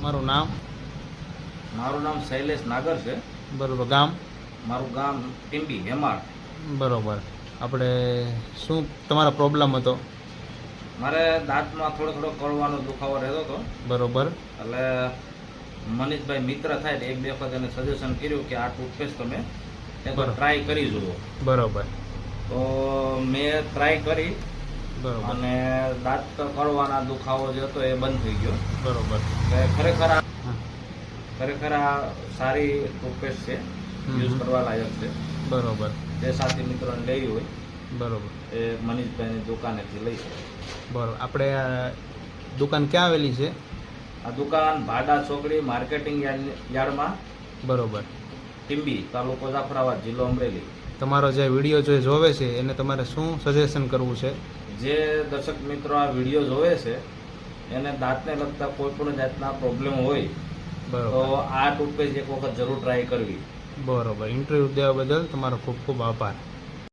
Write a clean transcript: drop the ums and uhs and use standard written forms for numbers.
મારું નામ? મારું નામ શૈલેષ નાગર છે. બરોબર. ગામ? મારું ગામ ટીંબી હેમાળ. બરોબર. આપણે શું તમારો પ્રોબ્લેમ હતો? મારે દાંતમાં થોડો કળવાનો દુખાવો રહેતો હતો. બરોબર. એટલે મનીષભાઈ મિત્ર થાય એટલે એક બે વખત એને સજેશન કર્યું કે આ ટૂથપેસ્ટ તમે એકવાર ટ્રાય કરી જુઓ. બરોબર. તો મેં ટ્રાય કરી બરોબર. અને દાંત કળવાના દુખાવો જે હતો એ બંધ થઈ ગયો. બરોબર. ખરેખર આ સારી ટૂથપેસ્ટ છે, યુઝ કરવા લાયક છે. બરોબર. જે સાથી મિત્રોને લેવી હોય બરોબર. એ મનીષભાઈની દુકાનેથી લઈ શકે. બરોબર. આપણે આ દુકાન ક્યાં આવેલી છે? આ દુકાન ભાડા ચોકડી માર્કેટિંગ યાર્ડમાં, બરોબર. ટીંબી, તાલુકો જાફરાબાદ, જિલ્લો અમરેલી. તમારો જે વિડીયો જે જોવે છે એને તમારે શું સજેશન કરવું છે? જે દર્શક મિત્રો આ વિડીયો જોવે છે એને દાંતને લગતા કોઈ પણ જાતના પ્રોબ્લેમ હોય તો બરોબર. આ ટૂથપેસ્ટ એક વખત જરૂર ટ્રાય કરવી. બરોબર. ઇન્ટરવ્યૂ દેવા બદલ તમારો ખૂબ ખૂબ આભાર.